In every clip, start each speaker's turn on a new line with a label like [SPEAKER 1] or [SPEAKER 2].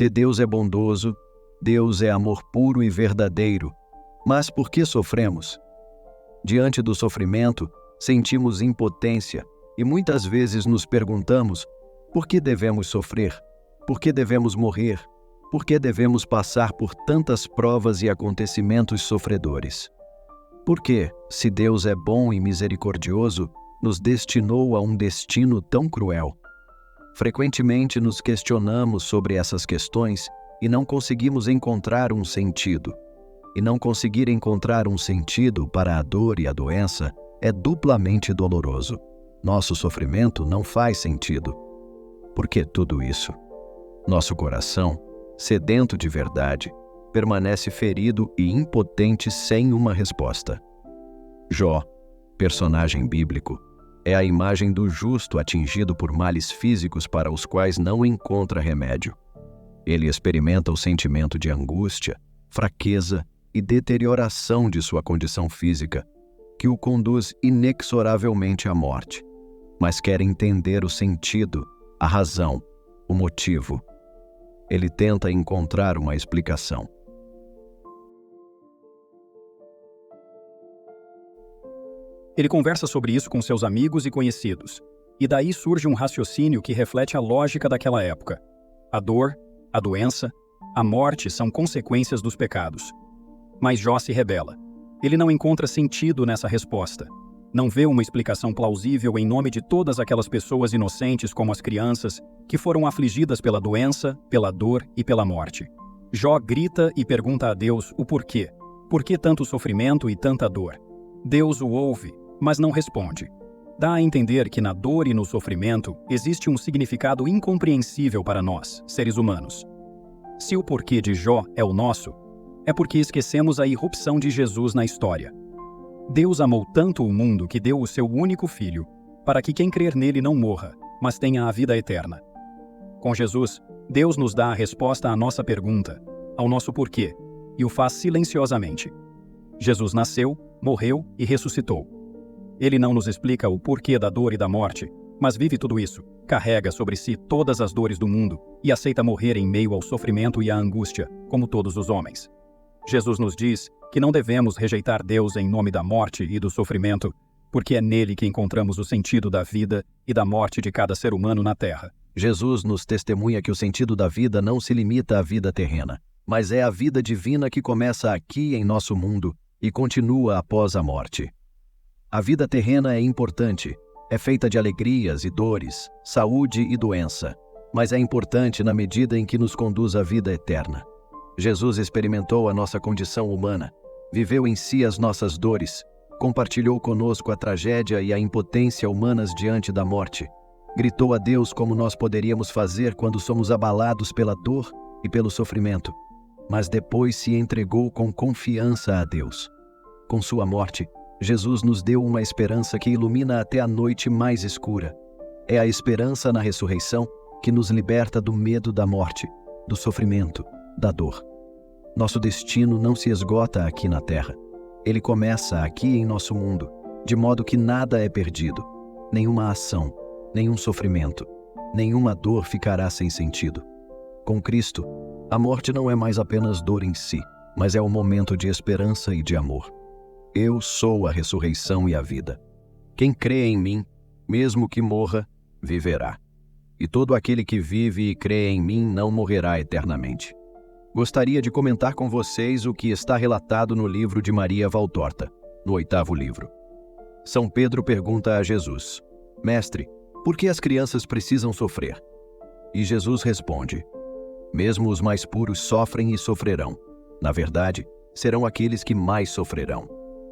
[SPEAKER 1] Deus é bondoso, Deus é amor puro e verdadeiro. Mas por que sofremos? Diante do sofrimento, sentimos impotência e muitas vezes nos perguntamos: por que devemos sofrer? Por que devemos morrer? Por que devemos passar por tantas provas e acontecimentos sofredores? Por que, se Deus é bom e misericordioso, nos destinou a um destino tão cruel? Frequentemente nos questionamos sobre essas questões e não conseguimos encontrar um sentido. E não conseguir encontrar um sentido para a dor e a doença é duplamente doloroso. Nosso sofrimento não faz sentido. Por que tudo isso? Nosso coração, sedento de verdade, permanece ferido e impotente sem uma resposta. Jó, personagem bíblico, é a imagem do justo atingido por males físicos para os quais não encontra remédio. Ele experimenta o sentimento de angústia, fraqueza e deterioração de sua condição física, que o conduz inexoravelmente à morte, mas quer entender o sentido, a razão, o motivo. Ele tenta encontrar uma explicação.
[SPEAKER 2] Ele conversa sobre isso com seus amigos e conhecidos, e daí surge um raciocínio que reflete a lógica daquela época. A dor, a doença, a morte são consequências dos pecados. Mas Jó se rebela. Ele não encontra sentido nessa resposta. Não vê uma explicação plausível em nome de todas aquelas pessoas inocentes como as crianças que foram afligidas pela doença, pela dor e pela morte. Jó grita e pergunta a Deus o porquê. Por que tanto sofrimento e tanta dor? Deus o ouve, mas não responde. Dá a entender que na dor e no sofrimento existe um significado incompreensível para nós, seres humanos. Se o porquê de Jó é o nosso, é porque esquecemos a irrupção de Jesus na história. Deus amou tanto o mundo que deu o seu único filho, para que quem crer nele não morra, mas tenha a vida eterna. Com Jesus, Deus nos dá a resposta à nossa pergunta, ao nosso porquê, e o faz silenciosamente. Jesus nasceu, morreu e ressuscitou. Ele não nos explica o porquê da dor e da morte, mas vive tudo isso, carrega sobre si todas as dores do mundo e aceita morrer em meio ao sofrimento e à angústia, como todos os homens. Jesus nos diz que não devemos rejeitar Deus em nome da morte e do sofrimento, porque é nele que encontramos o sentido da vida e da morte de cada ser humano na Terra.
[SPEAKER 1] Jesus nos testemunha que o sentido da vida não se limita à vida terrena, mas é a vida divina que começa aqui em nosso mundo e continua após a morte. A vida terrena é importante, é feita de alegrias e dores, saúde e doença, mas é importante na medida em que nos conduz à vida eterna. Jesus experimentou a nossa condição humana, viveu em si as nossas dores, compartilhou conosco a tragédia e a impotência humanas diante da morte, gritou a Deus como nós poderíamos fazer quando somos abalados pela dor e pelo sofrimento, mas depois se entregou com confiança a Deus. Com sua morte, Jesus nos deu uma esperança que ilumina até a noite mais escura. É a esperança na ressurreição que nos liberta do medo da morte, do sofrimento, da dor. Nosso destino não se esgota aqui na Terra. Ele começa aqui em nosso mundo, de modo que nada é perdido. Nenhuma ação, nenhum sofrimento, nenhuma dor ficará sem sentido. Com Cristo, a morte não é mais apenas dor em si, mas é um momento de esperança e de amor. Eu sou a ressurreição e a vida. Quem crê em mim, mesmo que morra, viverá. E todo aquele que vive e crê em mim não morrerá eternamente. Gostaria de comentar com vocês o que está relatado no livro de Maria Valtorta, no 8º livro. São Pedro pergunta a Jesus: Mestre, por que as crianças precisam sofrer? E Jesus responde: Mesmo os mais puros sofrem e sofrerão. Na verdade, serão aqueles que mais sofrerão.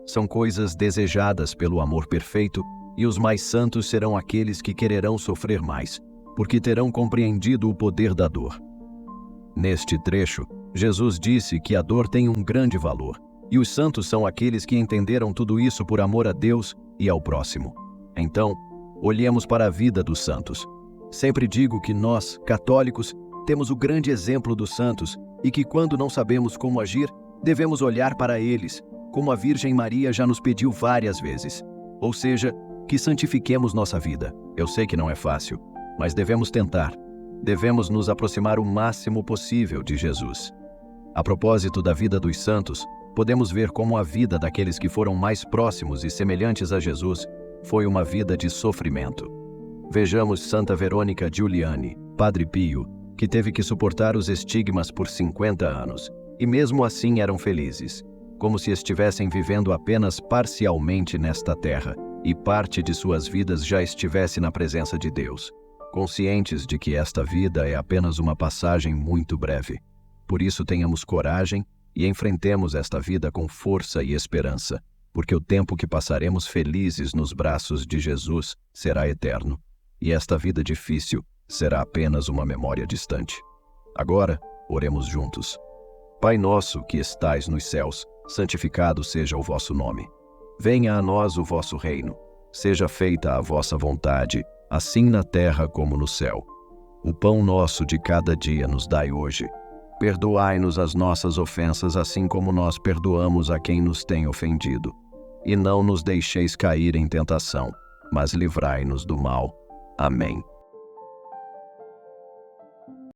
[SPEAKER 1] São coisas desejadas pelo amor perfeito, e os mais santos serão aqueles que quererão sofrer mais, porque terão compreendido o poder da dor. Neste trecho, Jesus disse que a dor tem um grande valor, e os santos são aqueles que entenderam tudo isso por amor a Deus e ao próximo. Então, olhemos para a vida dos santos. Sempre digo que nós, católicos, temos o grande exemplo dos santos e que quando não sabemos como agir, devemos olhar para eles, como a Virgem Maria já nos pediu várias vezes. Ou seja, que santifiquemos nossa vida. Eu sei que não é fácil, mas devemos tentar. Devemos nos aproximar o máximo possível de Jesus. A propósito da vida dos santos, podemos ver como a vida daqueles que foram mais próximos e semelhantes a Jesus foi uma vida de sofrimento. Vejamos Santa Verônica Giuliani, Padre Pio, que teve que suportar os estigmas por 50 anos, e mesmo assim eram felizes, como se estivessem vivendo apenas parcialmente nesta terra, e parte de suas vidas já estivesse na presença de Deus, conscientes de que esta vida é apenas uma passagem muito breve. Por isso tenhamos coragem e enfrentemos esta vida com força e esperança, porque o tempo que passaremos felizes nos braços de Jesus será eterno, e esta vida difícil será apenas uma memória distante. Agora, oremos juntos. Pai nosso que estais nos céus, santificado seja o vosso nome. Venha a nós o vosso reino. Seja feita a vossa vontade, assim na terra como no céu. O pão nosso de cada dia nos dai hoje. Perdoai-nos as nossas ofensas, assim como nós perdoamos a quem nos tem ofendido. E não nos deixeis cair em tentação, mas livrai-nos do mal. Amém.